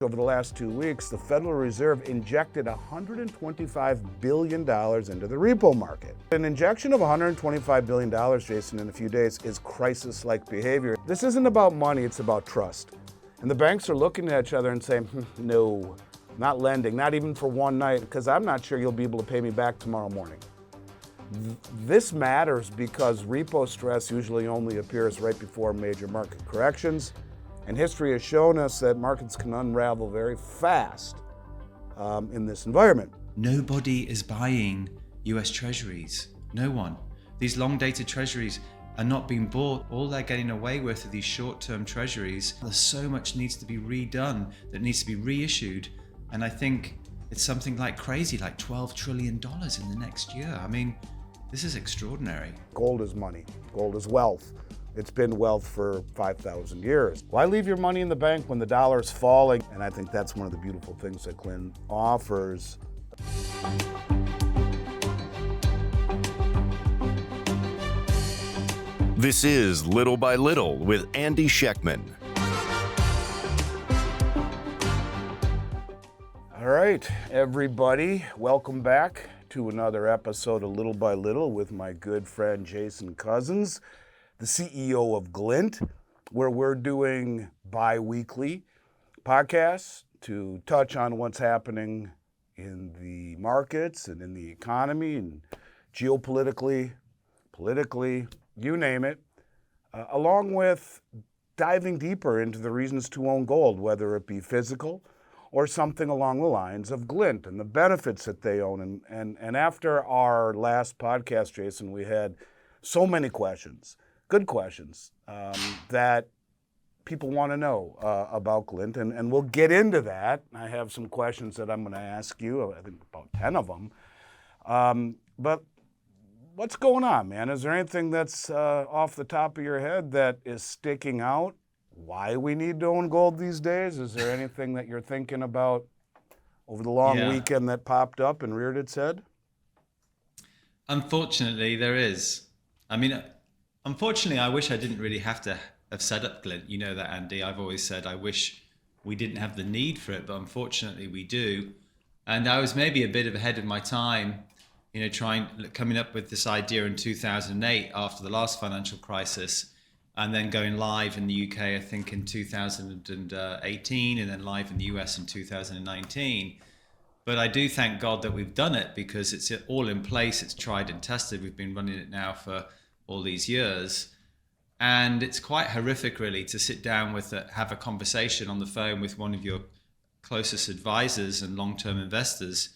Over the last 2 weeks, the Federal Reserve injected $125 billion into the repo market. An injection of $125 billion, Jason, in a few days is crisis-like behavior. This isn't about money, it's about trust. And the banks are looking at each other and saying, no, not lending, not even for one night, because I'm not sure you'll be able to pay me back tomorrow morning. This matters because repo stress usually only appears right before major market corrections. And history has shown us that markets can unravel very fast in this environment. Nobody is buying US Treasuries. No one. These long-dated Treasuries are not being bought. All they're getting away with are these short-term Treasuries. There's so much needs to be redone, that needs to be reissued. And I think it's something like crazy, like $12 trillion in the next year. I mean, this is extraordinary. Gold is money. Gold is wealth. It's been wealth for 5,000 years. Why leave your money in the bank when the dollar's falling? And I think that's one of the beautiful things that Glint offers. This is Little by Little with Andy Schectman. All right, everybody, welcome back to another episode of Little by Little with my good friend Jason Cozens, the CEO of Glint, where we're doing bi-weekly podcasts to touch on what's happening in the markets and in the economy and geopolitically, politically, you name it, along with diving deeper into the reasons to own gold, whether it be physical or something along the lines of Glint and the benefits that they own. And after our last podcast, Jason, we had so many questions. Good questions that people want to know about Glint, and we'll get into that. I have some questions that I'm going to ask you, I think about 10 of them. But what's going on, man? Is there anything that's off the top of your head that is sticking out? Why we need to own gold these days? Is there anything that you're thinking about over the long weekend that popped up and reared its head? Unfortunately, there is. I mean, unfortunately, I wish I didn't really have to have set up Glint. You know that, Andy. I've always said I wish we didn't have the need for it, but unfortunately we do. And I was maybe a bit ahead of my time, you know, coming up with this idea in 2008 after the last financial crisis, and then going live in the UK, I think in 2018, and then live in the US in 2019. But I do thank God that we've done it because it's all in place. It's tried and tested. We've been running it now for all these years. And it's quite horrific, really, to sit down have a conversation on the phone with one of your closest advisors and long-term investors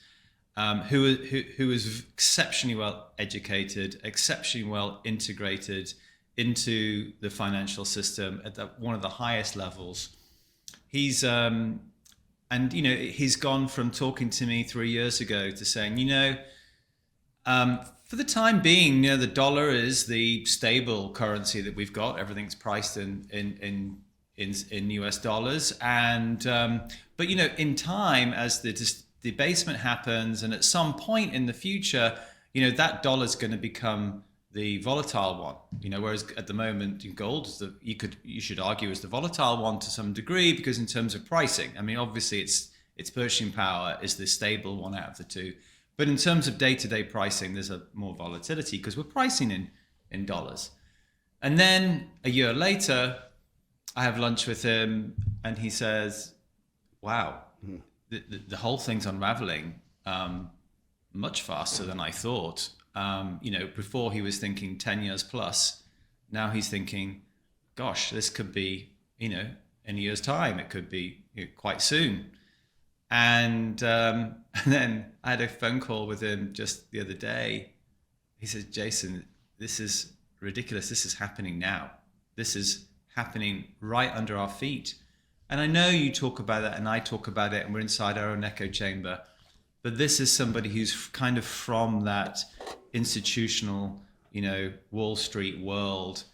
who is exceptionally well educated, exceptionally well integrated into the financial system at one of the highest levels. He's gone from talking to me 3 years ago to saying, for the time being, the dollar is the stable currency that we've got. Everything's priced in US dollars, but in time, as the debasement happens, and at some point in the future, that dollar's going to become the volatile one. Whereas at the moment, gold is you should argue is the volatile one to some degree, because in terms of pricing, I mean, obviously its purchasing power is the stable one out of the two. But in terms of day-to-day pricing, there's more volatility because we're pricing in dollars. And then a year later, I have lunch with him and he says, wow, the whole thing's unraveling much faster than I thought. Before he was thinking 10 years plus, now he's thinking, gosh, this could be, in a year's time, it could be quite soon. And then I had a phone call with him just the other day. He said, Jason, this is ridiculous. This is happening now. This is happening right under our feet. And I know you talk about that and I talk about it and we're inside our own echo chamber. But this is somebody who's kind of from that institutional, Wall Street world.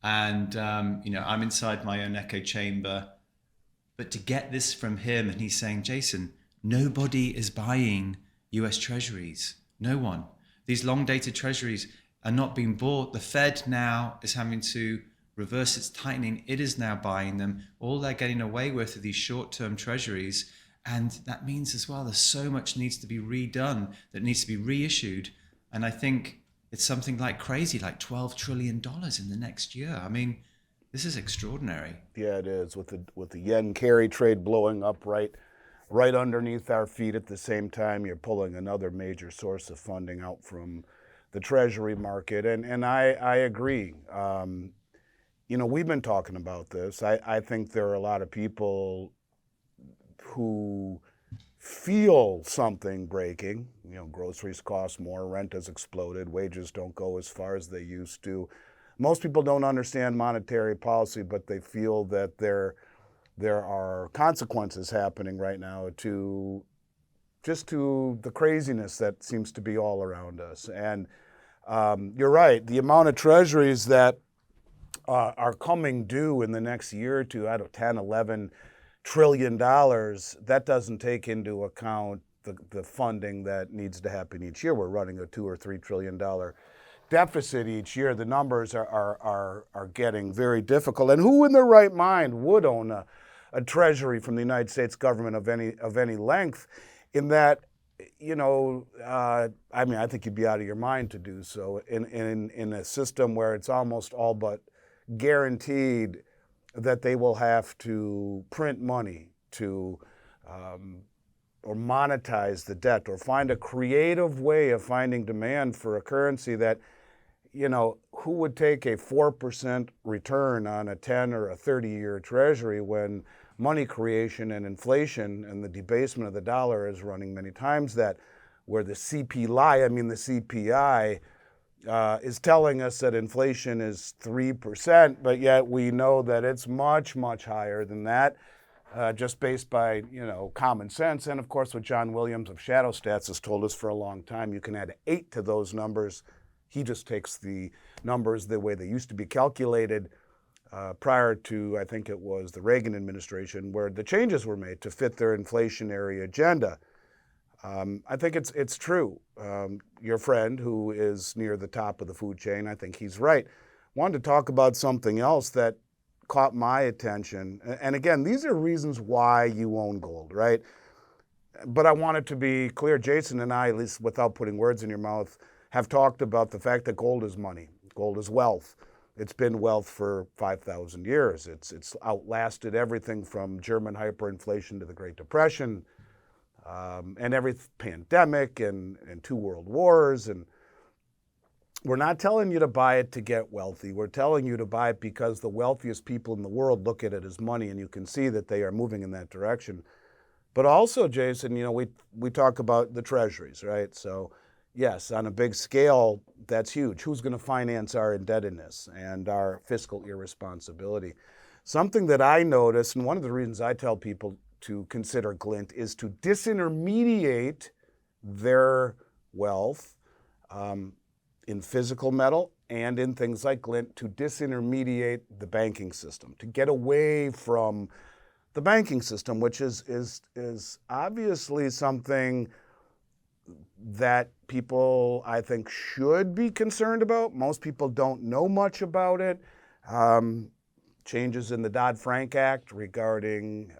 And, I'm inside my own echo chamber. But to get this from him, and he's saying, Jason, nobody is buying US Treasuries. No one. These long-dated Treasuries are not being bought. The Fed now is having to reverse its tightening, it is now buying them. All they're getting away with are these short-term treasuries. And that means as well, there's so much needs to be redone, that needs to be reissued. And I think it's something like crazy, like $12 trillion in the next year. I mean, this is extraordinary. Yeah, it is, with the yen carry trade blowing up right underneath our feet. At the same time, you're pulling another major source of funding out from the Treasury market. And I agree. We've been talking about this. I think there are a lot of people who feel something breaking. Groceries cost more, rent has exploded, wages don't go as far as they used to. Most people don't understand monetary policy, but they feel that there are consequences happening right now to the craziness that seems to be all around us. And you're right, the amount of treasuries that are coming due in the next year or two, 10, 11 trillion dollars, that doesn't take into account the funding that needs to happen each year. We're running a $2 or $3 trillion deficit each year. The numbers are getting very difficult. And who in their right mind would own a treasury from the United States government of any length? In that, I think you'd be out of your mind to do so in a system where it's almost all but guaranteed that they will have to print money to or monetize the debt, or find a creative way of finding demand for a currency that, who would take a 4% return on a 10 or a 30-year treasury when money creation and inflation and the debasement of the dollar is running many times that, where the CPI is telling us that inflation is 3%, but yet we know that it's much, much higher than that, just based by, common sense. And of course, what John Williams of Shadow Stats has told us for a long time, you can add 8 to those numbers. He just takes the numbers the way they used to be calculated prior to, I think it was the Reagan administration, where the changes were made to fit their inflationary agenda. I think it's true. Your friend, who is near the top of the food chain, I think he's right, wanted to talk about something else that caught my attention. And again, these are reasons why you own gold, right? But I want it to be clear, Jason and I, at least without putting words in your mouth, have talked about the fact that gold is money. Gold is wealth. It's been wealth for 5,000 years. It's outlasted everything from German hyperinflation to the Great Depression, and every pandemic and 2 world wars. And we're not telling you to buy it to get wealthy. We're telling you to buy it because the wealthiest people in the world look at it as money, and you can see that they are moving in that direction. But also, Jason, we talk about the treasuries, right? So yes, on a big scale, that's huge. Who's going to finance our indebtedness and our fiscal irresponsibility? Something that I notice, and one of the reasons I tell people to consider Glint, is to disintermediate their wealth in physical metal and in things like Glint, to disintermediate the banking system, to get away from the banking system, which is obviously something that people, I think, should be concerned about. Most people don't know much about it. Changes in the Dodd-Frank Act regarding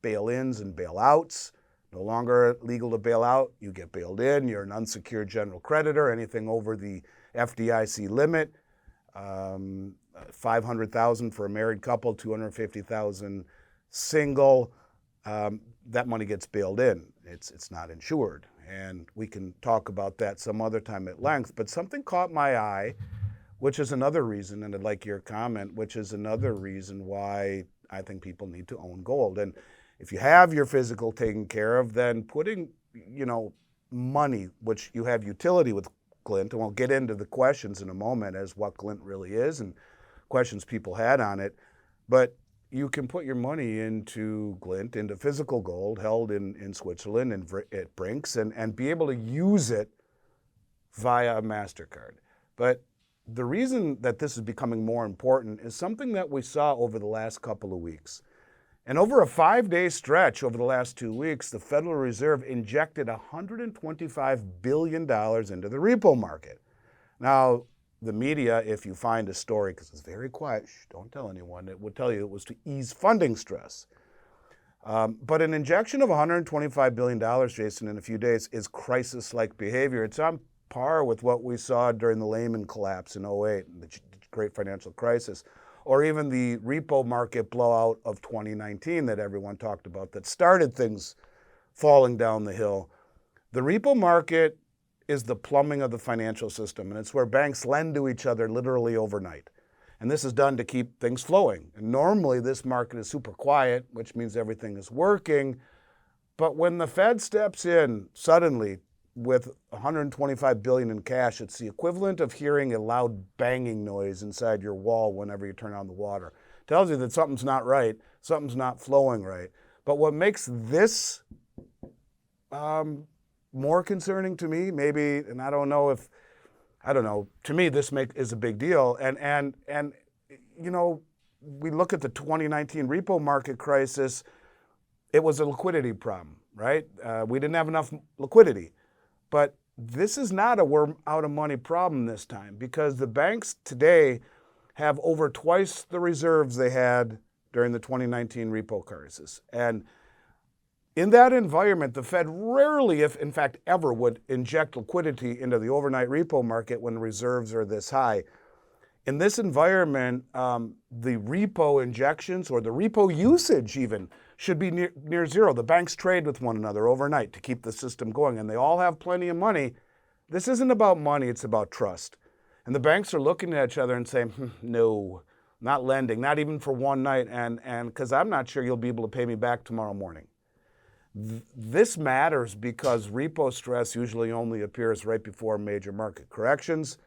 bail-ins and bail-outs. No longer legal to bail out. You get bailed in. You're an unsecured general creditor. Anything over the FDIC limit, $500,000 for a married couple, $250,000 single. That money gets bailed in. It's not insured. And we can talk about that some other time at length. But something caught my eye, which is another reason, and I'd like your comment, which is another reason why I think people need to own gold. And if you have your physical taken care of, then putting, money, which you have utility with Glint, and we'll get into the questions in a moment as what Glint really is and questions people had on it, but you can put your money into Glint, into physical gold held in Switzerland and at Brinks, and be able to use it via a MasterCard. But the reason that this is becoming more important is something that we saw over the last couple of weeks. And over a 5-day stretch over the last 2 weeks, the Federal Reserve injected $125 billion into the repo market. Now, the media, if you find a story, because it's very quiet, don't tell anyone, it would tell you it was to ease funding stress. But an injection of $125 billion, Jason, in a few days is crisis-like behavior. It's on par with what we saw during the Lehman collapse in 2008, the great financial crisis, or even the repo market blowout of 2019 that everyone talked about that started things falling down the hill. The repo market is the plumbing of the financial system, and it's where banks lend to each other literally overnight. And this is done to keep things flowing. And normally this market is super quiet, which means everything is working. But when the Fed steps in suddenly with $125 billion in cash, it's the equivalent of hearing a loud banging noise inside your wall whenever you turn on the water. It tells you that something's not right, something's not flowing right. But what makes this more concerning to me, maybe, and I don't know, to me this is a big deal. And you know, we look at the 2019 repo market crisis, it was a liquidity problem, right? We didn't have enough liquidity. But this is not a we're out of money problem this time, because the banks today have over twice the reserves they had during the 2019 repo crisis. And in that environment, the Fed rarely, if in fact ever, would inject liquidity into the overnight repo market when reserves are this high. In this environment, the repo injections or the repo usage even should be near zero. The banks trade with one another overnight to keep the system going, and they all have plenty of money. This isn't about money, it's about trust. And the banks are looking at each other and saying, no, not lending, not even for one night, and because I'm not sure you'll be able to pay me back tomorrow morning. This matters because repo stress usually only appears right before major market corrections,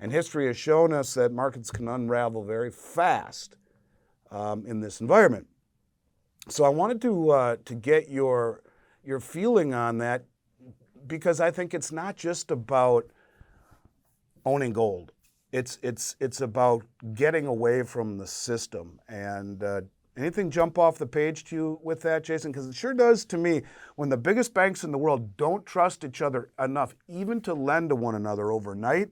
and history has shown us that markets can unravel very fast in this environment. So I wanted to get your feeling on that, because I think it's not just about owning gold. It's about getting away from the system. And anything jump off the page to you with that, Jason? Because it sure does to me. When the biggest banks in the world don't trust each other enough even to lend to one another overnight,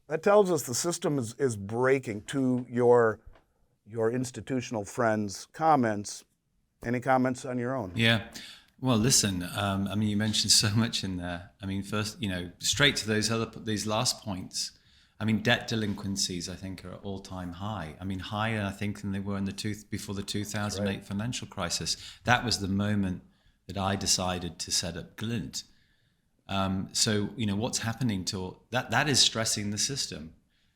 that tells us the system is breaking. To your institutional friends' comments, any comments on your own? Yeah. Well, listen, I mean, you mentioned so much in there. I mean, first, straight to these last points. I mean, debt delinquencies, I think, are at all-time high. I mean, higher, I think, than they were before the 2008 financial crisis. That was the moment that I decided to set up Glint. So, what's happening to that is stressing the system.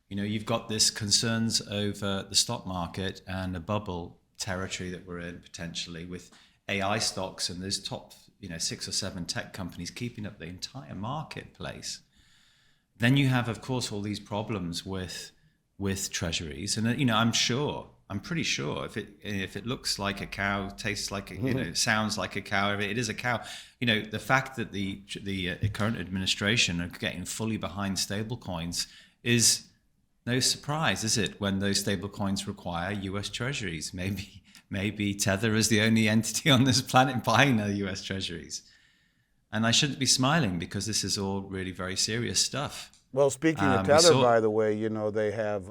You've got this concerns over the stock market and a bubble territory that we're in potentially with AI stocks and those top, 6 or 7 tech companies keeping up the entire marketplace. Then you have, of course, all these problems with treasuries, and I'm pretty sure if it looks like a cow, tastes like sounds like a cow, it is a cow. The fact that the current administration are getting fully behind stablecoins is no surprise, is it? When those stablecoins require U.S. Treasuries, maybe Tether is the only entity on this planet buying the U.S. Treasuries. And I shouldn't be smiling because this is all really very serious stuff. Well, speaking of Tether, by the way, they have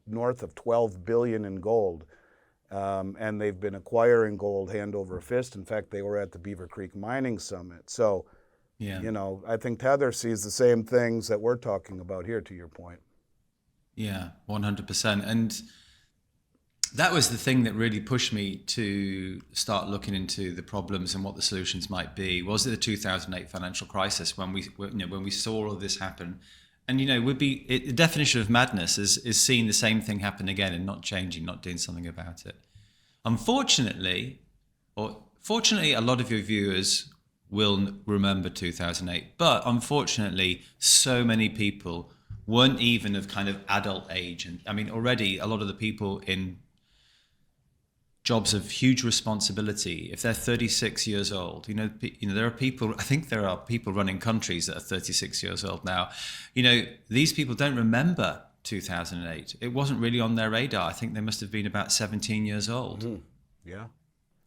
north of $12 billion in gold, and they've been acquiring gold hand over fist. In fact, they were at the Beaver Creek Mining Summit. So, yeah. I think Tether sees the same things that we're talking about here, to your point. Yeah, 100%. And that was the thing that really pushed me to start looking into the problems and what the solutions might be. Was it the 2008 financial crisis when we saw all this happen? And the definition of madness is seeing the same thing happen again and not changing, not doing something about it. Unfortunately, or fortunately, a lot of your viewers will remember 2008, but unfortunately, so many people weren't even of kind of adult age. And I mean, already a lot of the people in jobs of huge responsibility, if they're 36 years old, there are people, I think there are people running countries that are 36 years old now. These people don't remember 2008. It wasn't really on their radar. I think they must have been about 17 years old. Mm-hmm. Yeah.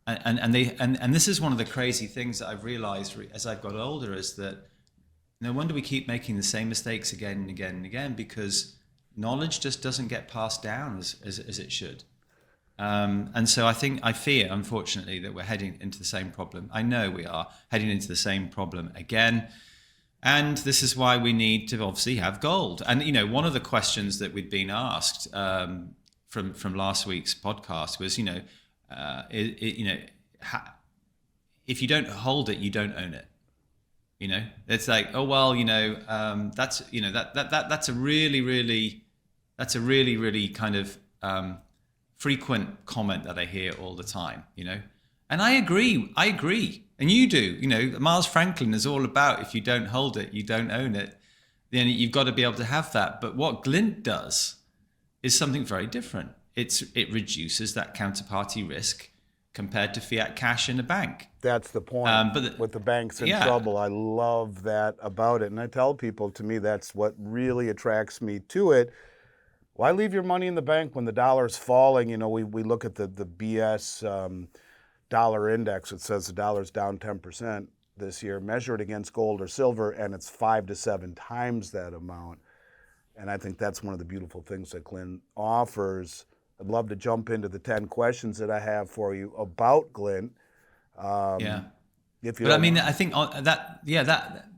And this is one of the crazy things that I've realized as I've got older, is that no wonder we keep making the same mistakes again and again and again, because knowledge just doesn't get passed down as it should. And so I fear, unfortunately, that we're heading into the same problem. I know we are heading into the same problem again. And this is why we need to obviously have gold. And, one of the questions that we'd been asked from last week's podcast was, if you don't hold it, you don't own it. It's like, oh, well, that's a really, really kind of frequent comment that I hear all the time, and I agree. And you do, Miles Franklin is all about, if you don't hold it, you don't own it. Then you've got to be able to have that. But what Glint does is something very different. It reduces that counterparty risk compared to fiat cash in a bank. That's the point. With the banks in trouble, I love that about it. And I tell people, to me, that's what really attracts me to it. Why leave your money in the bank when the dollar's falling? We look at the BS dollar index. It says the dollar's down 10% this year. Measure it against gold or silver, and it's 5 to 7 times that amount. And I think that's one of the beautiful things that Glint offers. I'd love to jump into the 10 questions that I have for you about Glint. I think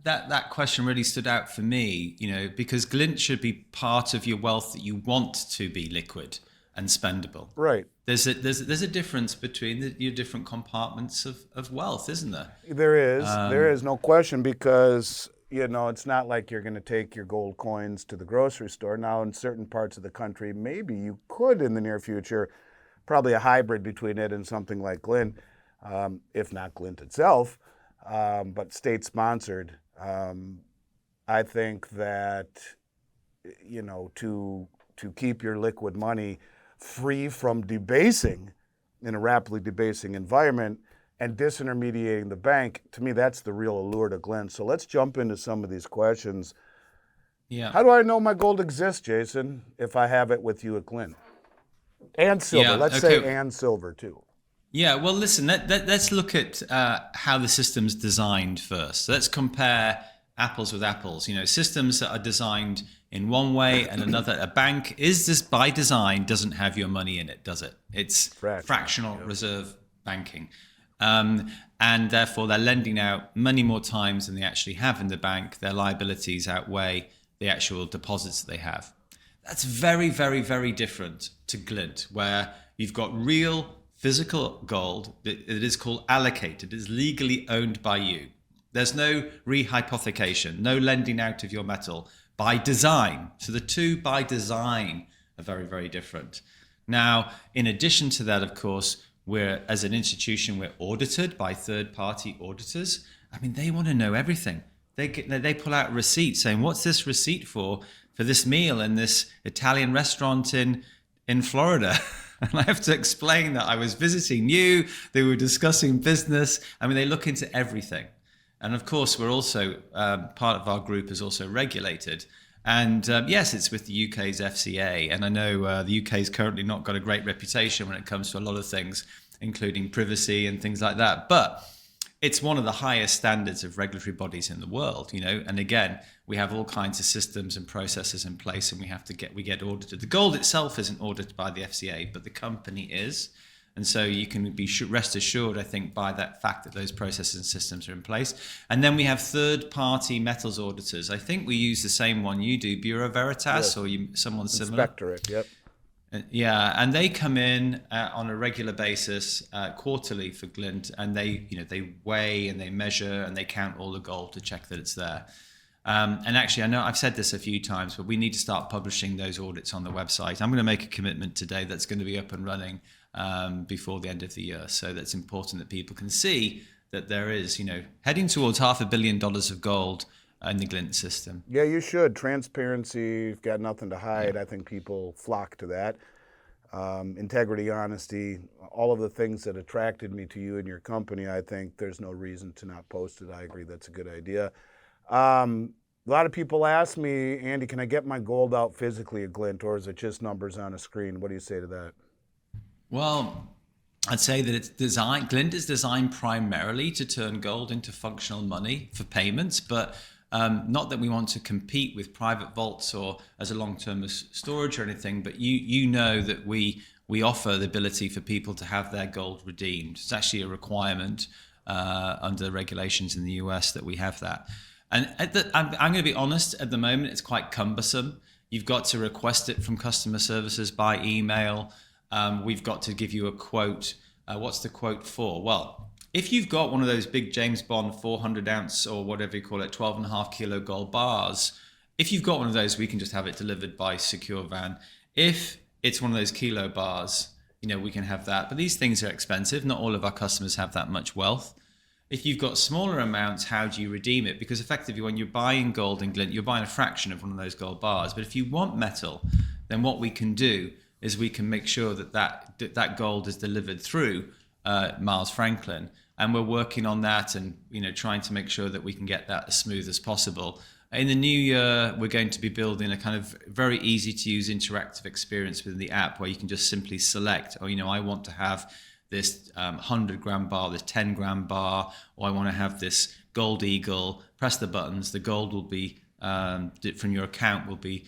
that question really stood out for me, because Glint should be part of your wealth that you want to be liquid and spendable. Right. There's a difference between your different compartments of wealth, isn't there? There is no question, because it's not like you're going to take your gold coins to the grocery store. Now, in certain parts of the country, maybe you could in the near future, probably a hybrid between it and something like Glint, if not Glint itself, but state-sponsored. I think that, to keep your liquid money free from debasing in a rapidly debasing environment and disintermediating the bank, to me, that's the real allure to Glint. So let's jump into some of these questions. Yeah. How do I know my gold exists, Jason, if I have it with you at Glint? And silver. Yeah, let's say and silver, too. Yeah, well, listen, let's look at how the system's designed first. So let's compare apples with apples. Systems that are designed in one way and another. A bank is this by design doesn't have your money in it, does it? It's fractional reserve banking. And therefore, they're lending out money more times than they actually have in the bank. Their liabilities outweigh the actual deposits that they have. That's very, very, very different to Glint, where you've got real physical gold that is called allocated. It is legally owned by you. There's no rehypothecation, no lending out of your metal by design. So the two by design are very, very different. Now, in addition to that, of course, as an institution, we're audited by third-party auditors. I mean, they want to know everything. They pull out receipts saying, what's this receipt for this meal in this Italian restaurant in Florida? And I have to explain that I was visiting you, they were discussing business. I mean, they look into everything. And of course, we're also, part of our group is also regulated. And yes, it's with the UK's FCA. And I know the UK's currently not got a great reputation when it comes to a lot of things, including privacy and things like that. But it's one of the highest standards of regulatory bodies in the world, And again, we have all kinds of systems and processes in place, and we get audited. The gold itself isn't audited by the FCA, but the company is. And so you can be rest assured, I think, by that fact that those processes and systems are in place. And then we have third-party metals auditors. I think we use the same one you do, Bureau Veritas, or someone similar. Inspectorate, yep. Yeah, and they come in on a regular basis, quarterly for Glint, and they weigh and they measure and they count all the gold to check that it's there. And actually, I know I've said this a few times, but we need to start publishing those audits on the website. I'm going to make a commitment today that's going to be up and running before the end of the year. So that's important that people can see that there is, heading towards $500 million of gold in the Glint system. Yeah, you should. Transparency, you've got nothing to hide. I think people flock to that. Integrity, honesty, all of the things that attracted me to you and your company, I think there's no reason to not post it. I agree, that's a good idea. A lot of people ask me, Andy, can I get my gold out physically at Glint, or is it just numbers on a screen? What do you say to that? Well, I'd say that Glint is designed primarily to turn gold into functional money for payments, but Not that we want to compete with private vaults or as a long-term storage or anything, but you know that we offer the ability for people to have their gold redeemed. It's actually a requirement under the regulations in the US that we have that. And I'm going to be honest, at the moment, it's quite cumbersome. You've got to request it from customer services by email. We've got to give you a quote. What's the quote for? Well, if you've got one of those big James Bond 400 ounce or whatever you call it, 12.5 kilo gold bars, if you've got one of those, we can just have it delivered by secure van. If it's one of those kilo bars, we can have that. But these things are expensive. Not all of our customers have that much wealth. If you've got smaller amounts, how do you redeem it? Because effectively, when you're buying gold in Glint, you're buying a fraction of one of those gold bars. But if you want metal, then what we can do is we can make sure that gold is delivered through Miles Franklin. And we're working on that and trying to make sure that we can get that as smooth as possible. In the new year, we're going to be building a kind of very easy to use interactive experience within the app where you can just simply select, I want to have this 100-gram bar, this 10-gram bar, or I want to have this gold eagle. Press the buttons, the gold will be, from your account will be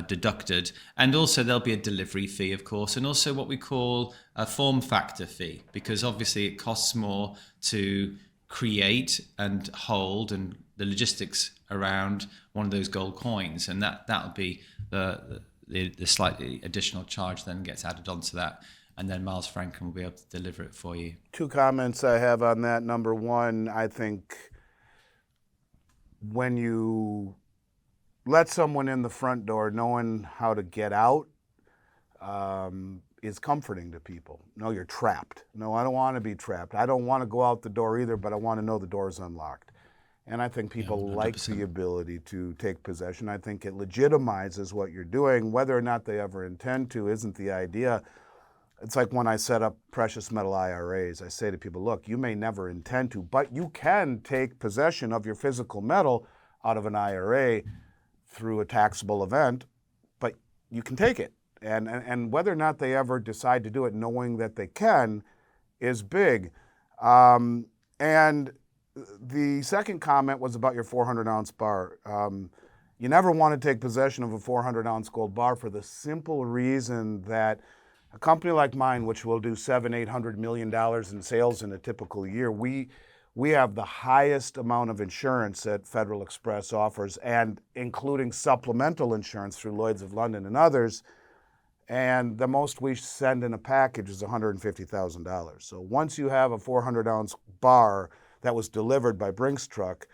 deducted. And also there'll be a delivery fee, of course, and also what we call a form factor fee, because obviously it costs more to create and hold and the logistics around one of those gold coins. And that'll be the slightly additional charge then gets added onto that. And then Miles Franklin will be able to deliver it for you. 2 comments I have on that. Number one, I think when you let someone in the front door knowing how to get out is comforting to people. No, you're trapped. No, I don't want to be trapped. I don't want to go out the door either, but I want to know the door is unlocked. And I think people like the ability to take possession. I think it legitimizes what you're doing. Whether or not they ever intend to isn't the idea. It's like when I set up precious metal IRAs, I say to people, look, you may never intend to, but you can take possession of your physical metal out of an IRA through a taxable event, but you can take it. And whether or not they ever decide to do it knowing that they can is big. And the second comment was about your 400-ounce bar. You never want to take possession of a 400-ounce gold bar for the simple reason that a company like mine, which will do $700-800 million in sales in a typical year, we have the highest amount of insurance that Federal Express offers, and including supplemental insurance through Lloyd's of London and others. And the most we send in a package is $150,000. So once you have a 400-ounce bar that was delivered by Brinks truck,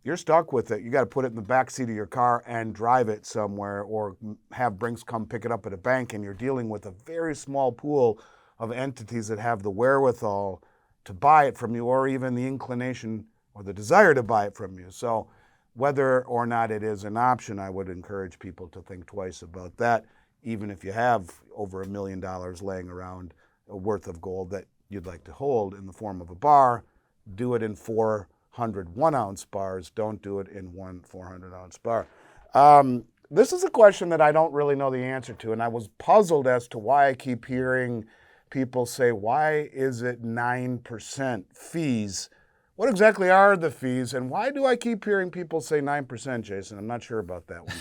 you're stuck with it. You got to put it in the back seat of your car and drive it somewhere, or have Brinks come pick it up at a bank, and you're dealing with a very small pool of entities that have the wherewithal to buy it from you, or even the inclination or the desire to buy it from you. So whether or not it is an option, I would encourage people to think twice about that, even if you have over $1 million laying around worth of gold that you'd like to hold in the form of a bar. Do it in 400 1-ounce bars. Don't do it in one 400-ounce bar. This is a question that I don't really know the answer to, and I was puzzled as to why I keep hearing people say, why is it 9% fees? What exactly are the fees, and why do I keep hearing people say 9%, Jason? I'm not sure about that one.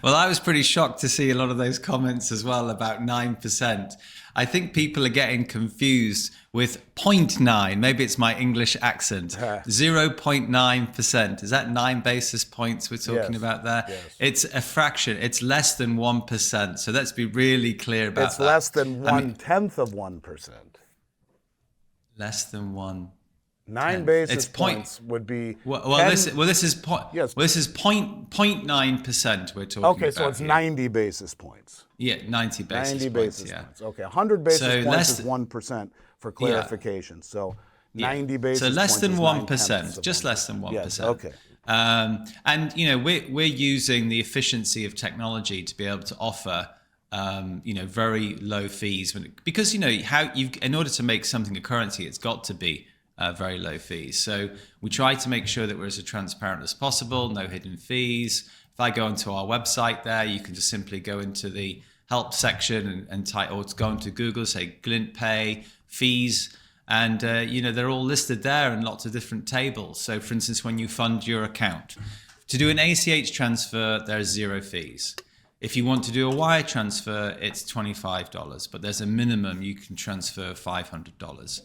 Well, I was pretty shocked to see a lot of those comments as well about 9%. I think people are getting confused with 0.9. Maybe it's my English accent. 0.9%. Is that 9 basis points we're talking about there? Yes. It's a fraction. It's less than 1%. So let's be really clear about that. It's less than 1/10 of 1%. Less than 1. 9 basis points would be. This is 0.9% we're talking about. Okay, so it's 90 basis points. Yeah, 90 basis 90 points. basis points. Okay, 100 basis points is 1% for clarification. Yeah. So 90 basis points. So less than is 1%, just 1/10. less than 1%. Yes, okay. And we're using the efficiency of technology to be able to offer very low fees because in order to make something a currency, it's got to be very low fees. So we try to make sure that we're as transparent as possible, no hidden fees. If I go onto our website there, you can just simply go into the help section and type, or go into Google, say Glint Pay fees, And, they're all listed there in lots of different tables. So, for instance, when you fund your account, to do an ACH transfer, there's 0 fees. If you want to do a wire transfer, it's $25, but there's a minimum you can transfer $500.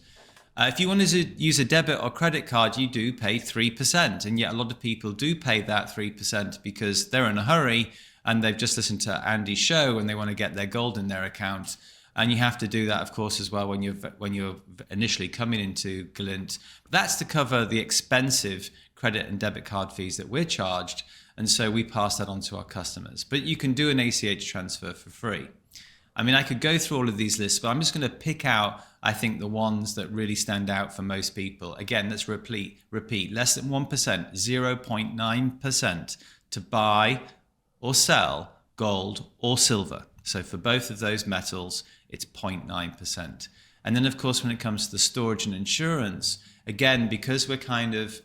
If you wanted to use a debit or credit card, you do pay 3%. And yet a lot of people do pay that 3% because they're in a hurry and they've just listened to Andy's show and they want to get their gold in their account. And you have to do that, of course, as well when you're initially coming into Glint. That's to cover the expensive credit and debit card fees that we're charged. And so we pass that on to our customers. But you can do an ACH transfer for free. I mean, I could go through all of these lists, but I'm just going to pick out, I think, the ones that really stand out for most people. Again, let's repeat, less than 1%, 0.9% to buy or sell gold or silver. So for both of those metals, it's 0.9%. And then, of course, when it comes to the storage and insurance, again, because we're kind of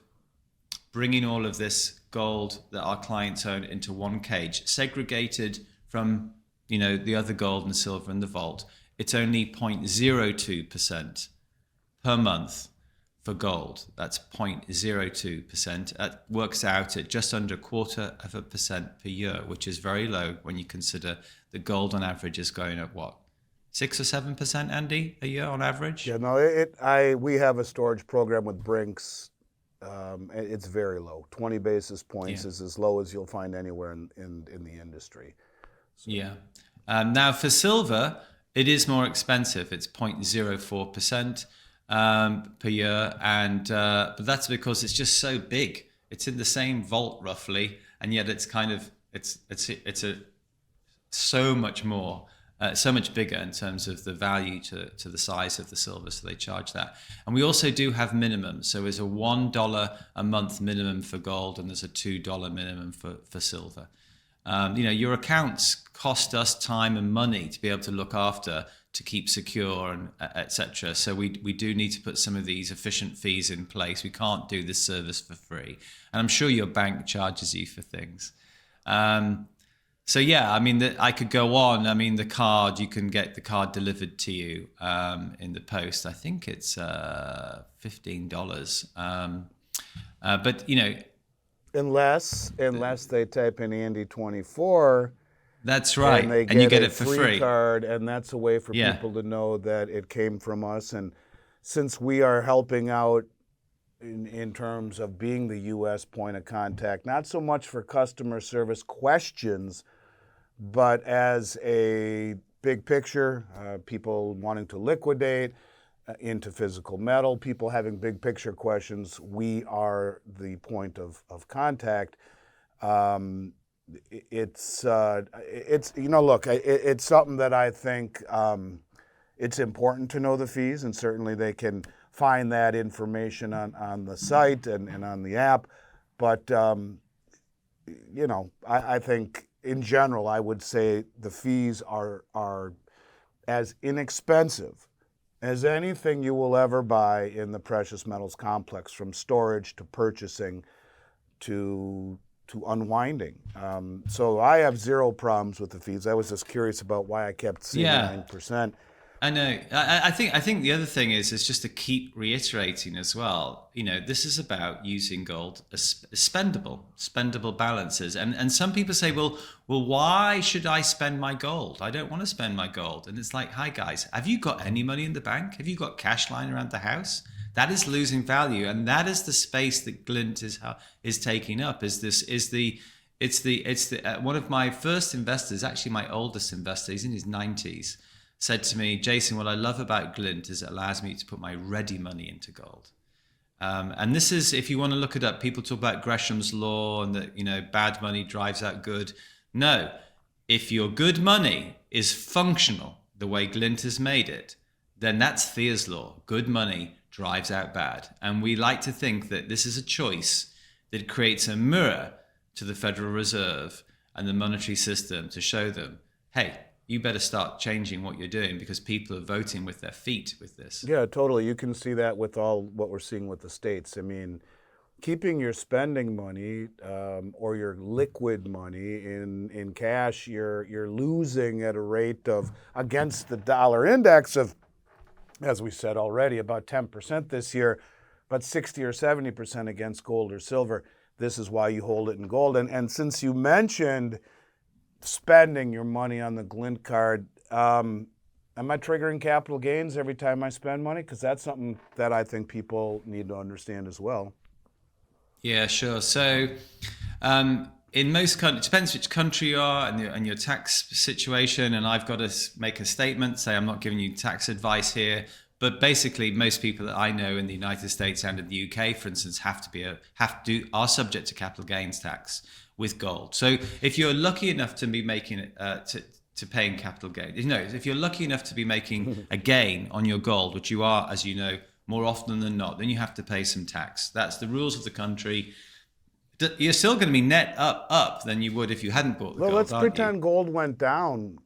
bringing all of this gold that our clients own into one cage, segregated from the other gold and silver in the vault, it's only 0.02% per month for gold. That's 0.02%. That works out at just under 0.25% per year, which is very low when you consider the gold on average is going at what? 6 or 7%, Andy, a year on average? Yeah, no, we have a storage program with Brinks. It's very low. 20 basis points is as low as you'll find anywhere in the industry. So. Yeah. Now for silver, it is more expensive. It's 0.04% per year, but that's because it's just so big. It's in the same vault roughly, and yet it's kind of it's so much more. So much bigger in terms of the value to the size of the silver, so they charge that. And we also do have minimums. So there's a $1 a month minimum for gold, and there's a $2 minimum for silver. Your accounts cost us time and money to be able to look after, to keep secure, and etc. So we do need to put some of these efficient fees in place. We can't do this service for free. And I'm sure your bank charges you for things. So yeah, I mean, I could go on. I mean, the card, you can get the card delivered to you in the post. I think it's $15. But unless they type in Andy24. That's right, and you get it for free. Card, and that's a way for people to know that it came from us. And since we are helping out in terms of being the U.S. point of contact, not so much for customer service questions, but as a big picture, people wanting to liquidate into physical metal, people having big picture questions, we are the point of contact. It's something that I think it's important to know the fees, and certainly they can find that information on the site and on the app. But, I think in general, I would say the fees are as inexpensive as anything you will ever buy in the precious metals complex, from storage to purchasing to unwinding. So I have zero problems with the fees. I was just curious about why I kept seeing 9%. I know. I think the other thing is just to keep reiterating as well. This is about using gold as spendable balances. And some people say, well, why should I spend my gold? I don't want to spend my gold. And it's like, hi guys, have you got any money in the bank? Have you got cash lying around the house? That is losing value, and that is the space that Glint is taking up. One of my first investors, actually my oldest investor, he's in his 90s. Said to me, Jason, what I love about Glint is it allows me to put my ready money into gold. And this is, if you want to look it up, people talk about Gresham's law and that, bad money drives out good. No, if your good money is functional the way Glint has made it, then that's Thea's law. Good money drives out bad. And we like to think that this is a choice that creates a mirror to the Federal Reserve and the monetary system to show them, hey, you better start changing what you're doing, because people are voting with their feet with this. Yeah, totally. You can see that with all what we're seeing with the states. I mean, keeping your spending money or your liquid money in cash, you're losing at a rate of, against the dollar index, of as we said already, about 10% this year, but 60 or 70% against gold or silver. This is why you hold it in gold. And since you mentioned spending your money on the Glint card, am I triggering capital gains every time I spend money? Because that's something that I think people need to understand as well. Yeah, sure. So in most countries, it depends which country you are and your tax situation. And I've got to make a statement, say I'm not giving you tax advice here. But basically, most people that I know in the United States and in the UK, for instance, are subject to capital gains tax with gold. So if you're lucky enough to be making it to paying capital gains, if you're lucky enough to be making a gain on your gold, which you are, as you know, more often than not, then you have to pay some tax. That's the rules of the country. You're still going to be net up than you would if you hadn't bought the gold. Well, let's pretend gold went down,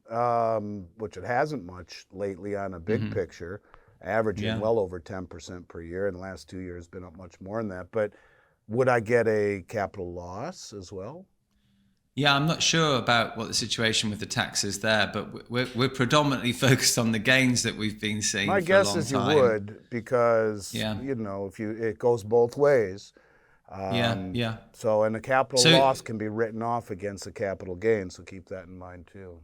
which it hasn't much lately on a big picture, averaging well over 10% per year. In the last 2 years, been up much more than that. But would I get a capital loss as well? Yeah, I'm not sure about what the situation with the tax is there, but we're predominantly focused on the gains that we've been seeing. My guess is you would, because if it goes both ways. So, and the capital loss can be written off against the capital gain. So keep that in mind too.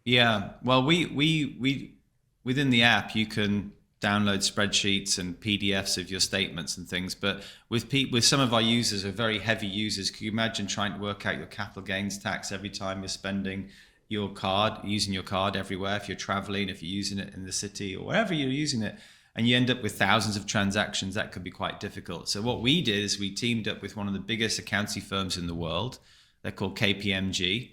Yeah, well, we within the app you can download spreadsheets and PDFs of your statements and things. But with some of our users who are very heavy users, can you imagine trying to work out your capital gains tax every time you're spending your card, using your card everywhere, if you're traveling, if you're using it in the city or wherever you're using it, and you end up with thousands of transactions? That could be quite difficult. So what we did is we teamed up with one of the biggest accounting firms in the world. They're called KPMG.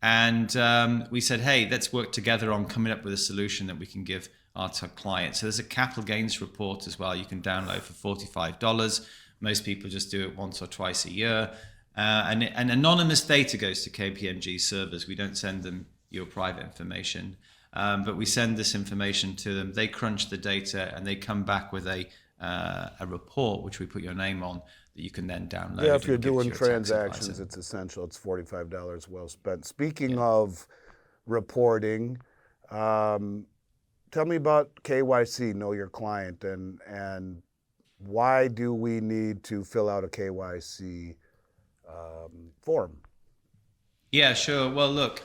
And we said, hey, let's work together on coming up with a solution that we can give our clients. So there's a capital gains report as well you can download for $45. Most people just do it once or twice a year. And anonymous data goes to KPMG servers. We don't send them your private information, but we send this information to them. They crunch the data and they come back with a report, which we put your name on, that you can then download. Yeah, if you're doing transactions, it's essential. It's $45 well spent. Speaking of reporting, tell me about KYC, Know Your Client, and why do we need to fill out a KYC form? Yeah, sure. Well, look,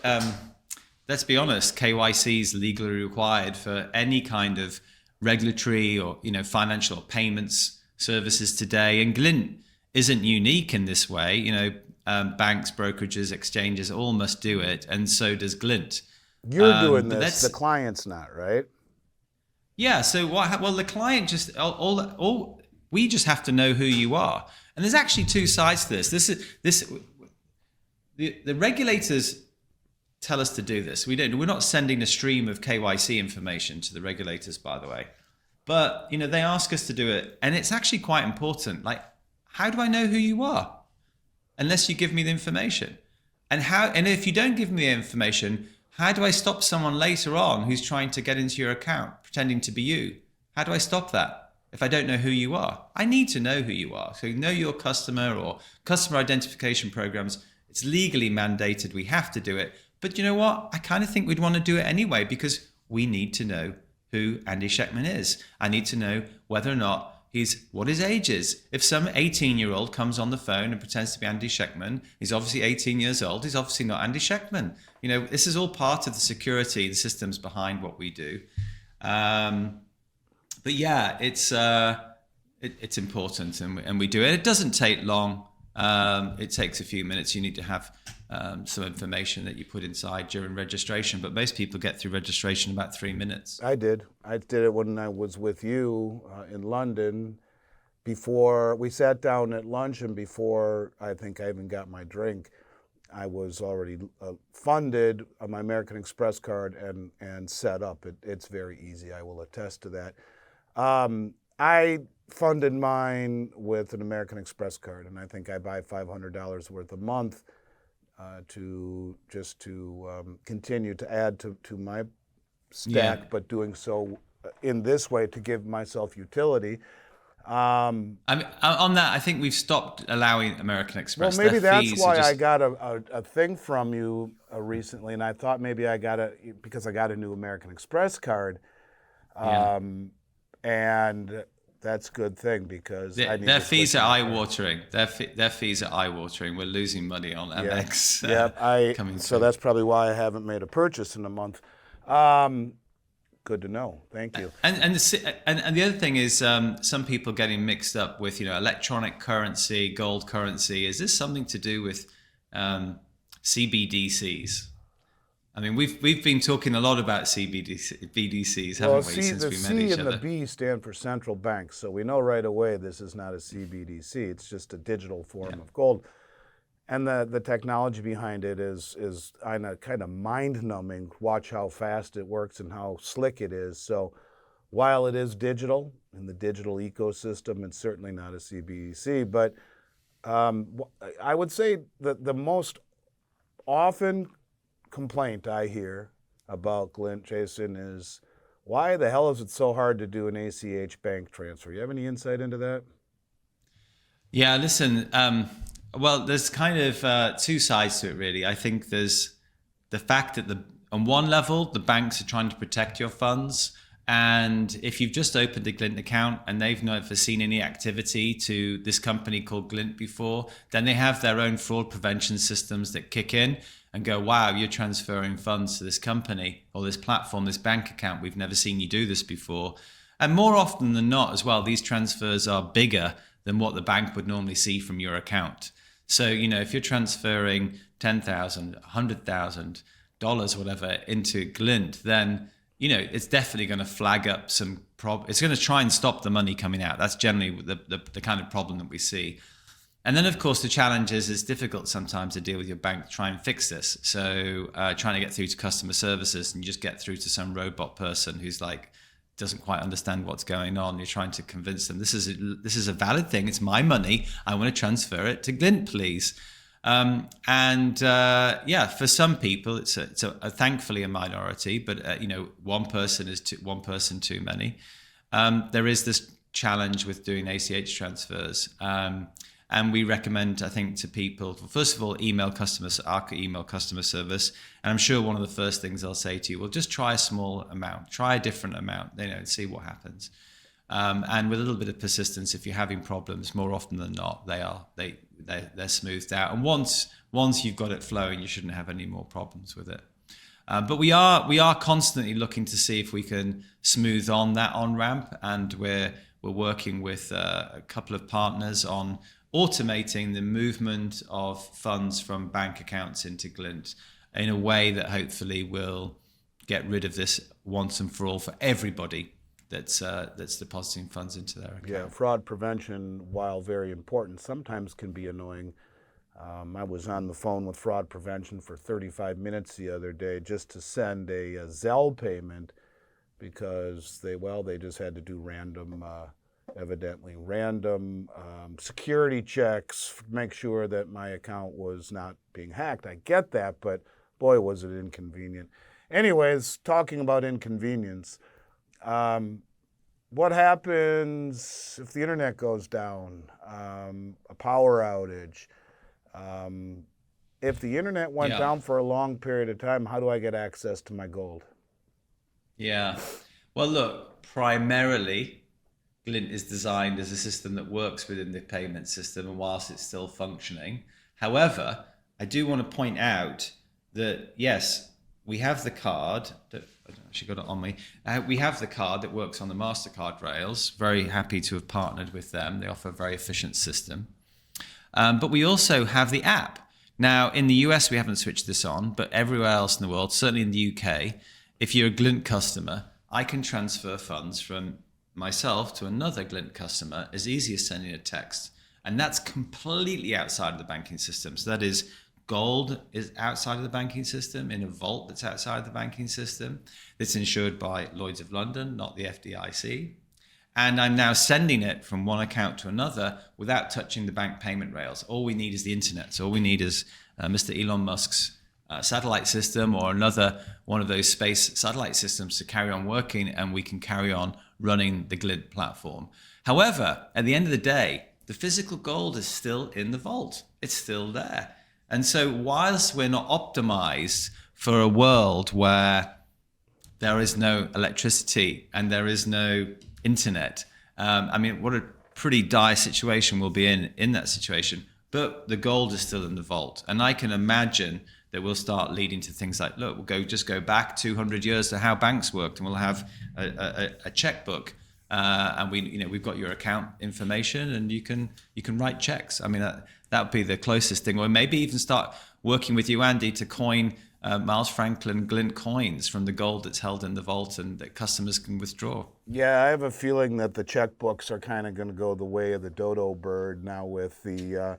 let's be honest. KYC is legally required for any kind of regulatory or financial payments services today, and Glint isn't unique in this way. Banks, brokerages, exchanges all must do it, and so does Glint. You're doing this. The client's not, right? Yeah. So what? Well, the client just we just have to know who you are, and there's actually two sides to this. The regulators tell us to do this. We're not sending a stream of KYC information to the regulators, by the way, but they ask us to do it, and it's actually quite important. Like, how do I know who you are unless you give me the information? And if you don't give me the information, how do I stop someone later on who's trying to get into your account pretending to be you? How do I stop that if I don't know who you are? I need to know who you are. So know your customer or customer identification programs. It's legally mandated. We have to do it. But you know what? I kind of think we'd want to do it anyway, because we need to know who Andy Schectman is. I need to know whether or not what his age is. If some 18-year-old comes on the phone and pretends to be Andy Schectman, he's obviously 18 years old. He's obviously not Andy Schectman. This is all part of the security, the systems behind what we do. But yeah, it's important, and we do it. It doesn't take long. It takes a few minutes. You need to have some information that you put inside during registration, but most people get through registration in about 3 minutes. I did it when I was with you in London. Before we sat down at lunch, and before I think I even got my drink, I was already funded on my American Express card and set up. It's very easy. I will attest to that. I funded mine with an American Express card, and I think I buy $500 worth a month to continue to add to my stack, but doing so in this way to give myself utility. On that, I think we've stopped allowing American Express. Well, maybe that's why I got a thing from you recently, and I thought maybe I got because I got a new American Express card. and that's a good thing because I need their to fees switch are my eye-watering. Their fees are eye-watering. We're losing money on MX. Coming so through. that's probably why I haven't made a purchase in a month. Good to know. Thank you. And the other thing is some people getting mixed up with electronic currency, gold currency. Is this something to do with CBDCs? I mean, we've been talking a lot about BDCs, haven't we, since the we met C each and other? the B stand for central banks, so we know right away this is not a CBDC. It's just a digital form of gold. And the technology behind it is kind of mind-numbing. Watch how fast it works and how slick it is. So while it is digital, in the digital ecosystem, it's certainly not a CBDC. But I would say that the most often complaint I hear about Glint, Jason, is why the hell is it so hard to do an ACH bank transfer? You have any insight into that? Yeah, listen, well, there's kind of two sides to it, really. I think there's the fact that on one level, the banks are trying to protect your funds. And if you've just opened a Glint account and they've never seen any activity to this company called Glint before, then they have their own fraud prevention systems that kick in and go, wow, you're transferring funds to this company or this platform, this bank account. We've never seen you do this before. And more often than not as well, these transfers are bigger than what the bank would normally see from your account. So, if you're transferring $10,000, $100,000, whatever, into Glint, then, it's definitely going to flag up some problem. It's going to try and stop the money coming out. That's generally the kind of problem that we see. And then, of course, the challenge is it's difficult sometimes to deal with your bank to try and fix this. So trying to get through to customer services and you just get through to some robot person who's doesn't quite understand what's going on. You're trying to convince them this is a valid thing. It's my money. I want to transfer it to Glint, please. For some people, it's thankfully a minority, but one person is one person too many. There is this challenge with doing ACH transfers. And we recommend, I think, to people, first of all, our email customer service. And I'm sure one of the first things they'll say to you, well, just try a small amount, try a different amount, and see what happens. And with a little bit of persistence, if you're having problems, more often than not, they're smoothed out. And once you've got it flowing, you shouldn't have any more problems with it. But we are constantly looking to see if we can smooth on that on-ramp, and we're working with a couple of partners on automating the movement of funds from bank accounts into Glint in a way that hopefully will get rid of this once and for all for everybody that's depositing funds into their account. Yeah, fraud prevention, while very important, sometimes can be annoying. I was on the phone with fraud prevention for 35 minutes the other day just to send a Zelle payment because they just had to do random security checks, make sure that my account was not being hacked. I get that, but boy, was it inconvenient. Anyways, talking about inconvenience, what happens if the internet goes down, a power outage? If the internet went down for a long period of time, how do I get access to my gold? Yeah. Well, look, primarily, Glint is designed as a system that works within the payment system and whilst it's still functioning. However, I do want to point out that, yes, we have the card that I actually got it on me. We have the card that works on the MasterCard rails. Very happy to have partnered with them. They offer a very efficient system. But we also have the app. Now, in the US, we haven't switched this on, but everywhere else in the world, certainly in the UK, if you're a Glint customer, I can transfer funds from myself to another Glint customer as easy as sending a text. And that's completely outside of the banking system. So that is, gold is outside of the banking system in a vault that's outside of the banking system. It's insured by Lloyd's of London, not the FDIC. And I'm now sending it from one account to another without touching the bank payment rails. All we need is the internet. So all we need is Mr. Elon Musk's satellite system or another one of those space satellite systems to carry on working, and we can carry on running the Glint platform. However, at the end of the day, the physical gold is still in the vault. It's still there. And so whilst we're not optimized for a world where there is no electricity and there is no internet. I mean, what a pretty dire situation we'll be in that situation. But the gold is still in the vault. And I can imagine that we'll start leading to things like, look, we'll just go back 200 years to how banks worked, and we'll have a checkbook. And we've got your account information, and you can write checks. I mean, that would be the closest thing. Or maybe even start working with you, Andy, to coin Miles Franklin Glint coins from the gold that's held in the vault and that customers can withdraw. Yeah, I have a feeling that the checkbooks are kind of going to go the way of the dodo bird now with the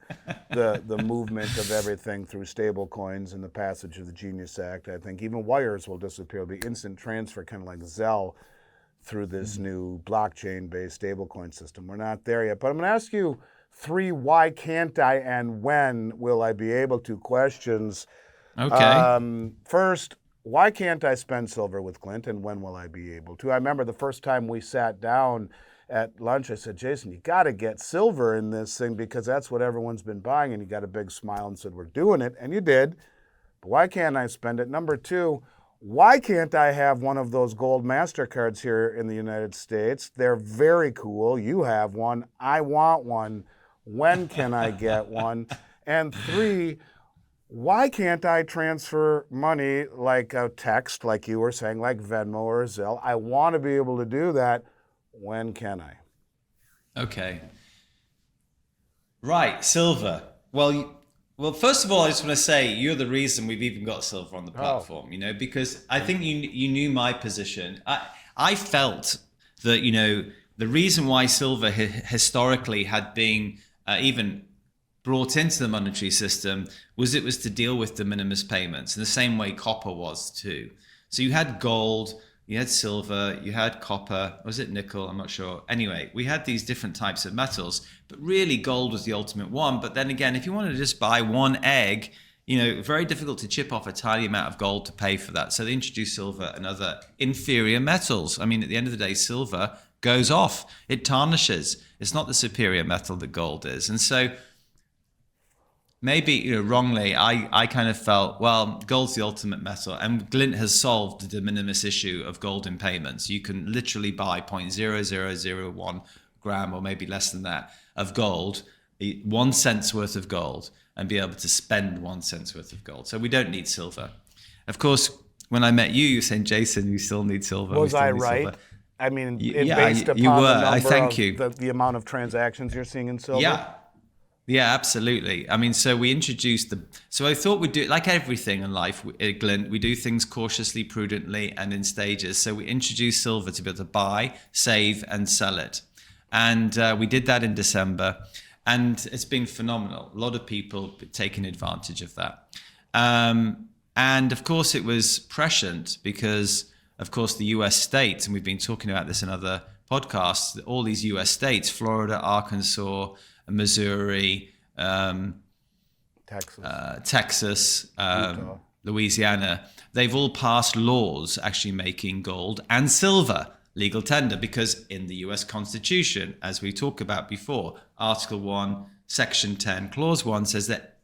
movement of everything through stable coins and the passage of the Genius Act. I think even wires will disappear. It'll be instant transfer, kind of like Zelle, through this new blockchain-based stablecoin system. We're not there yet, but I'm going to ask you 3 why can't I and when will I be able to questions. Okay. First, why can't I spend silver with Glint, and when will I be able to? I remember the first time we sat down at lunch, I said, Jason, you got to get silver in this thing because that's what everyone's been buying, and you got a big smile and said, we're doing it, and you did. But why can't I spend it? Number 2, why can't I have one of those gold MasterCards here in the United States? They're very cool. You have one. I want one. When can I get one? And 3, why can't I transfer money like a text, like you were saying, like Venmo or Zelle? I want to be able to do that. When can I? Okay. Right, silver. Well, first of all, I just want to say you're the reason we've even got silver on the platform, because I think you knew my position. I felt that, the reason why silver historically had been even brought into the monetary system was it was to deal with de minimis payments in the same way copper was too. So you had gold, you had silver, you had copper, was it nickel? I'm not sure. Anyway, we had these different types of metals, but really gold was the ultimate one. But then again, if you wanted to just buy one egg, very difficult to chip off a tiny amount of gold to pay for that. So they introduced silver and other inferior metals. I mean, at the end of the day, silver goes off. It tarnishes. It's not the superior metal that gold is. And so maybe, wrongly, I kind of felt, well, gold's the ultimate metal, and Glint has solved the de minimis issue of gold in payments. You can literally buy 0.0001 gram, or maybe less than that, of gold, 1 cent's worth of gold, and be able to spend 1 cent's worth of gold. So we don't need silver. Of course, when I met you, you were saying, Jason, you still need silver. Was I right? Silver. I mean, based upon you were. the number of the amount of transactions you're seeing in silver? Yeah, absolutely. I mean, so we introduced so I thought we'd do it like everything in life at Glint. We do things cautiously, prudently, and in stages. So we introduced silver to be able to buy, save, and sell it. And we did that in December. And it's been phenomenal. A lot of people taking advantage of that. And of course, it was prescient because, of course, the US states, and we've been talking about this in other podcasts, all these US states, Florida, Arkansas, Missouri, Texas, Louisiana, they've all passed laws actually making gold and silver legal tender, because in the US Constitution, as we talked about before, Article 1, Section 10, Clause 1 says that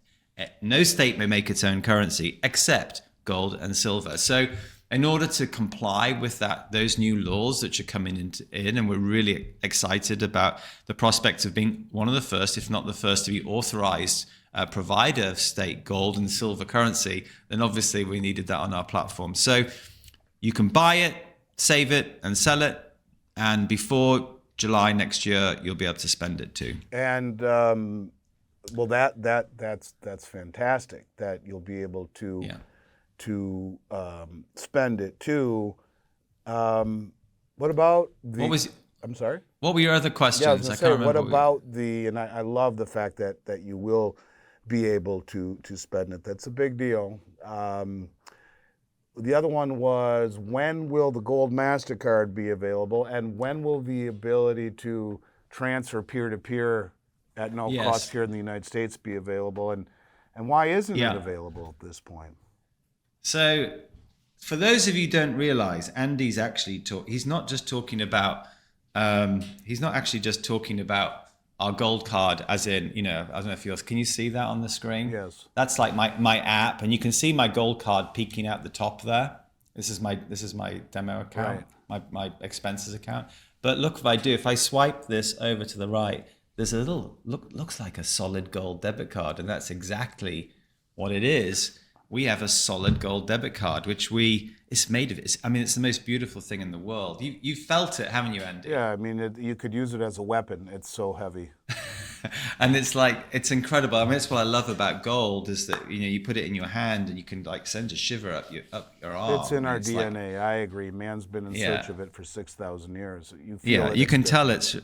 no state may make its own currency except gold and silver. So in order to comply with those new laws that are coming in, and we're really excited about the prospect of being one of the first, if not the first, to be authorized provider of state gold and silver currency, then obviously we needed that on our platform. So you can buy it, save it, and sell it, and before July next year, you'll be able to spend it too. And well, that's fantastic that you'll be able to. Yeah. To spend it too. What about the? I'm sorry. What were your other questions? Yeah, I was gonna say, what about the? And I love the fact that you will be able to spend it. That's a big deal. The other one was, when will the gold MasterCard be available, and when will the ability to transfer peer-to-peer at no cost here in the United States be available, and why isn't it available at this point? So, for those of you who don't realize, Andy's actually he's not just talking about, he's not actually just talking about our gold card, as in, I don't know if yours, can you see that on the screen? Yes. That's like my app, and you can see my gold card peeking out the top there. This is my demo account, my expenses account. But look, if I swipe this over to the right, there's a little looks like a solid gold debit card, and that's exactly what it is. We have a solid gold debit card, which it's made of. It's the most beautiful thing in the world. You felt it, haven't you, Andy? Yeah, I mean, you could use it as a weapon. It's so heavy. And it's incredible. I mean, that's what I love about gold is that you put it in your hand and you can like send a shiver up your arm. It's in our DNA. I agree. Man's been in search of it for 6,000 years. You feel you can tell it's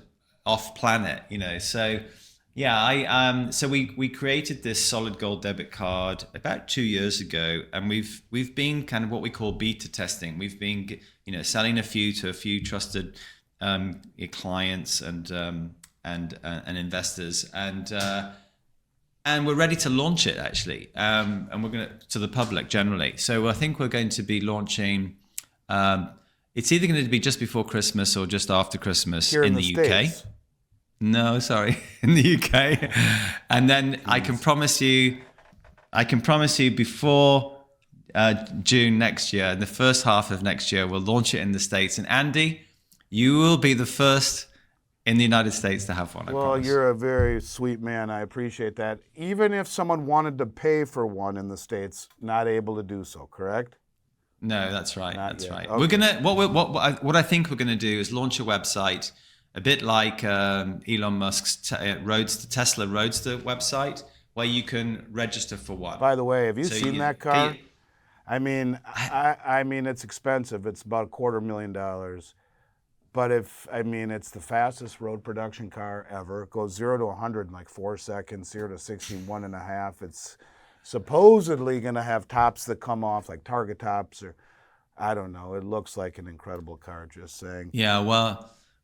off planet. So yeah, so we created this solid gold debit card about 2 years ago, and we've been kind of what we call beta testing. We've been selling to a few trusted clients and investors, and we're ready to launch it actually, and we're going to the public generally. So I think we're going to be launching. It's either going to be just before Christmas or just after Christmas Here in the UK. States. No, sorry, in the UK, and then I can promise you before June next year, in the first half of next year, we'll launch it in the States. And Andy, you will be the first in the United States to have one. I promise. You're a very sweet man. I appreciate that. Even if someone wanted to pay for one in the States, not able to do so, correct? No, that's right. Not yet. Right. Okay. We're gonna what I think we're gonna do is launch a website, a bit like Elon Musk's Tesla Roadster website, where you can register for one. By the way, have you seen that car? I mean, it's expensive. It's about $250,000. But it's the fastest road production car ever. It goes 0 to 100 in like 4 seconds, 0 to 60 in 1.5. It's supposedly going to have tops that come off, like Target tops, or I don't know. It looks like an incredible car, just saying. Yeah,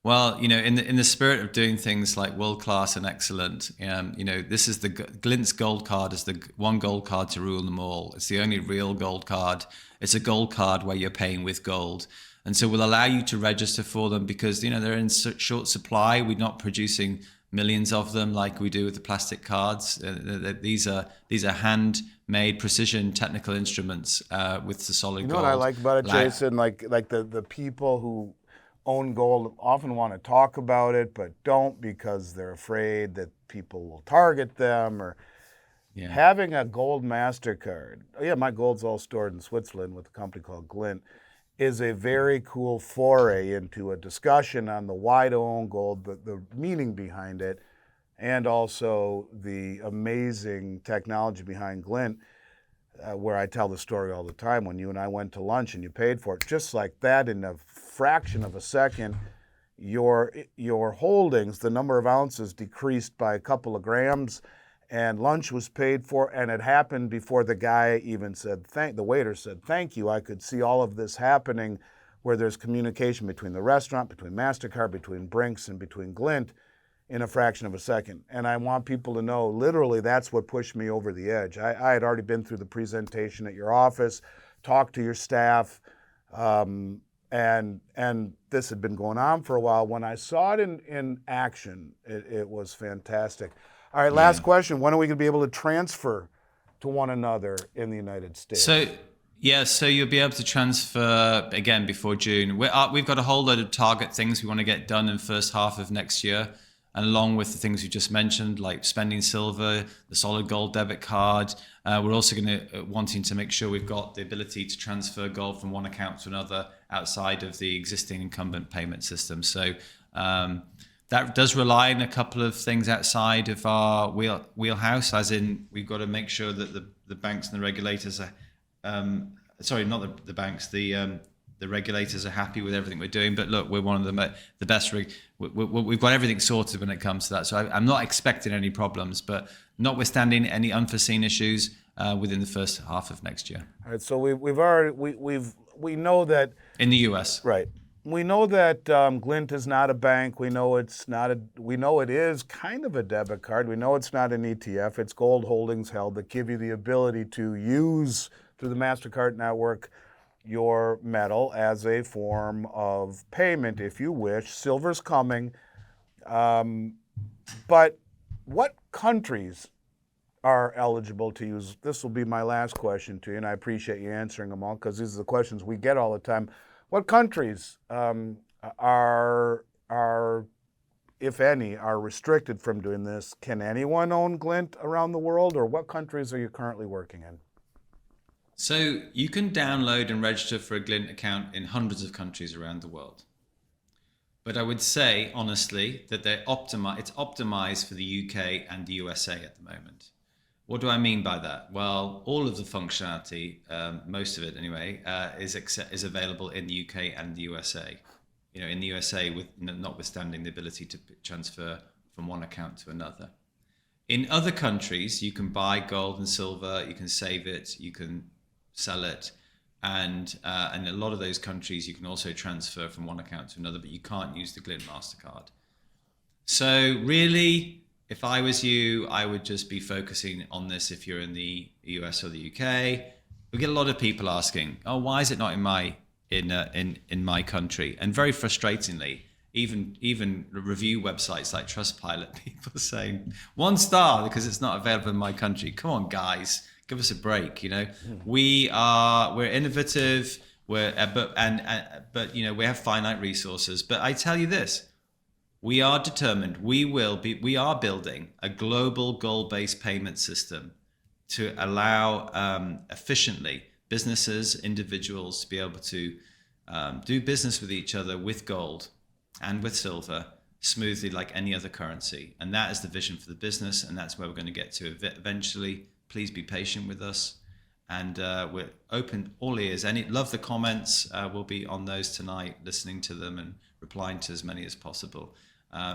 well, in the spirit of doing things like world class and excellent, this is the Glint's gold card is the one gold card to rule them all. It's the only real gold card. It's a gold card where you're paying with gold. And so we'll allow you to register for them because, they're in short supply. We're not producing millions of them like we do with the plastic cards. These are handmade precision technical instruments with the solid gold. You know what I like about it, Jason? Like the people who own gold often want to talk about it, but don't because they're afraid that people will target them or having a gold MasterCard. Yeah, my gold's all stored in Switzerland with a company called Glint. Is a very cool foray into a discussion on the why to own gold, the meaning behind it, and also the amazing technology behind Glint, where I tell the story all the time when you and I went to lunch and you paid for it. Just like that, in a fraction of a second, your holdings, the number of ounces decreased by a couple of grams, and lunch was paid for, and it happened before the guy even said the waiter said thank you. I could see all of this happening where there's communication between the restaurant, between MasterCard, between Brinks, and between Glint in a fraction of a second. And I want people to know, literally, that's what pushed me over the edge. I had already been through the presentation at your office, talked to your staff, and this had been going on for a while. When I saw it in action, it was fantastic. All right, last question. When are we going to be able to transfer to one another in the United States? So you'll be able to transfer again before June. We've got a whole load of target things we want to get done in the first half of next year. And along with the things you just mentioned, like spending silver, the solid gold debit card, we're also wanting to make sure we've got the ability to transfer gold from one account to another outside of the existing incumbent payment system. So that does rely on a couple of things outside of our wheelhouse, as in we've got to make sure that the banks and the regulators are, the banks, the regulators are happy with everything we're doing. But look, we're one of the best. We've got everything sorted when it comes to that. So I'm not expecting any problems, but notwithstanding any unforeseen issues within the first half of next year. All right. So we know that in the U.S. Right. We know that Glint is not a bank. We know we know it is kind of a debit card. We know it's not an ETF. It's gold holdings held that give you the ability to use through the MasterCard network your metal as a form of payment, if you wish. Silver's coming. But what countries are eligible to use? This will be my last question to you, and I appreciate you answering them all because these are the questions we get all the time. What countries are are, if any, are restricted from doing this. Can anyone own Glint around the world, or what countries are you currently working in? So you can download and register for a Glint account in hundreds of countries around the world. But I would say, honestly, that it's optimized for the UK and the USA at the moment. What do I mean by that? Well, all of the functionality, most of it anyway, is available in the UK and the USA. In the USA, with notwithstanding the ability to transfer from one account to another. In other countries, you can buy gold and silver, you can save it, you can sell it, and in a lot of those countries, you can also transfer from one account to another, but you can't use the Glint MasterCard. So really, if I was you, I would just be focusing on this if you're in the US or the UK. We get a lot of people asking, "Oh, why is it not in my country?" And very frustratingly, even review websites like Trustpilot, people are saying 1 star because it's not available in my country. Come on, guys, give us a break. We're innovative, but we have finite resources. But I tell you this. We are determined. We are building a global goal-based payment system to allow efficiently businesses, individuals to be able to do business with each other with gold and with silver smoothly like any other currency. And that is the vision for the business, and that's where we're going to get to eventually. Please be patient with us. And we're open, all ears. Love the comments. We'll be on those tonight, listening to them and replying to as many as possible.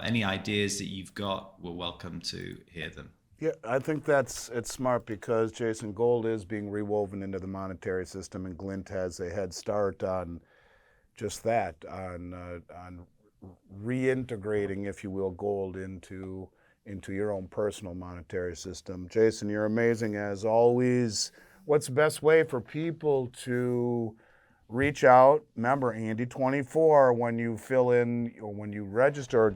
Any ideas that you've got, we're welcome to hear them. Yeah, I think it's smart because, Jason, gold is being rewoven into the monetary system, and Glint has a head start on just that, on reintegrating, if you will, gold into your own personal monetary system. Jason, you're amazing as always. What's the best way for people to reach out? Remember, Andy24, when you fill in or when you register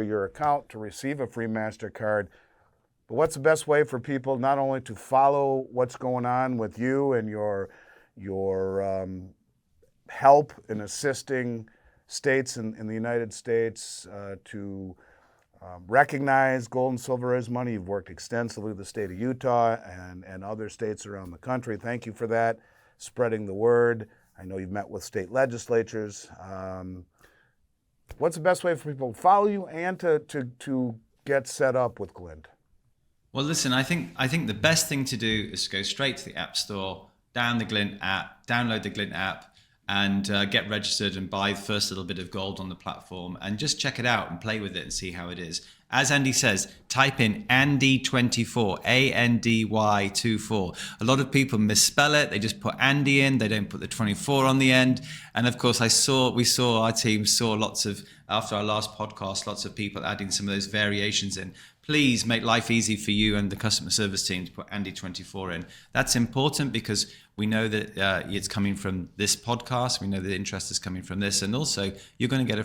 your account to receive a free MasterCard. But what's the best way for people not only to follow what's going on with you and your help in assisting states in the United States to recognize gold and silver as money? You've worked extensively with the state of Utah and other states around the country. Thank you for that, spreading the word. I know you've met with state legislatures. What's the best way for people to follow you and to get set up with Glint? Well, listen, I think the best thing to do is go straight to the App Store, download the Glint app, and get registered and buy the first little bit of gold on the platform and just check it out and play with it and see how it is. As Andy says, type in Andy24, ANDY24. A lot of people misspell it. They just put Andy in. They don't put the 24 on the end. And of course, our team saw after our last podcast, lots of people adding some of those variations in. Please make life easy for you and the customer service team to put Andy24 in. That's important because we know that it's coming from this podcast. We know the interest is coming from this. And also, you're going to get a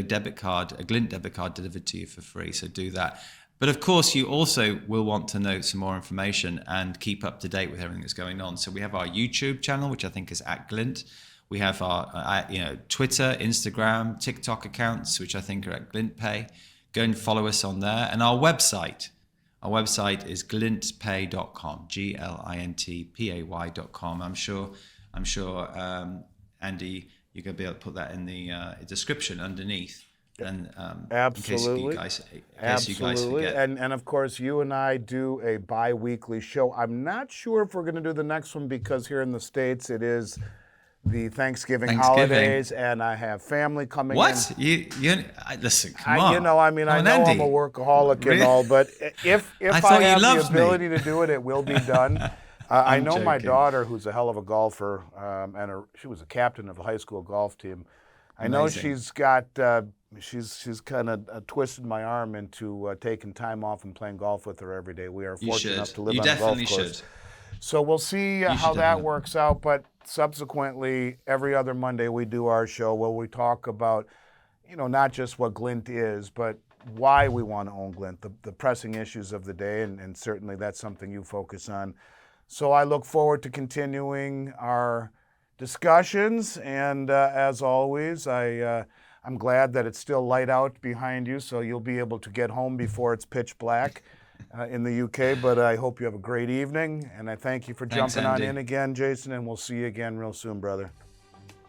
debit card, a Glint debit card delivered to you for free. So do that. But of course, you also will want to know some more information and keep up to date with everything that's going on. So we have our YouTube channel, which I think is @Glint. We have our Twitter, Instagram, TikTok accounts, which I think are @GlintPay. Go and follow us on there. And our website is glintpay.com, glintpay.com. I'm sure, Andy, you're going to be able to put that in the description underneath. And Absolutely. in case you guys forget. And of course, you and I do a bi-weekly show. I'm not sure if we're going to do the next one because here in the States it is the Thanksgiving holidays, and I have family coming in. What? Listen, come on. I know Andy. I'm a workaholic and all, but if I have the ability to do it, it will be done. I know my daughter, who's a hell of a golfer, and she was a captain of the high school golf team. I know she's got, she's kind of twisted my arm into taking time off and playing golf with her every day. We are fortunate enough to live on a golf course. You definitely should. So we'll see how that works out. But subsequently, every other Monday we do our show where we talk about, not just what Glint is, but why we want to own Glint, the pressing issues of the day, and certainly that's something you focus on. So I look forward to continuing our discussions, and as always, I I'm glad that it's still light out behind you, so you'll be able to get home before it's pitch black in the UK. But I hope you have a great evening, and I thank you for jumping on in again, Jason, and we'll see you again real soon, brother.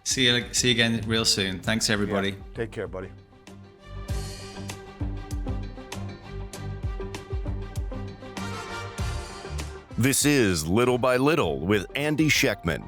See you again real soon. Thanks, everybody. Yeah. Take care, buddy. This is Little by Little with Andy Schectman.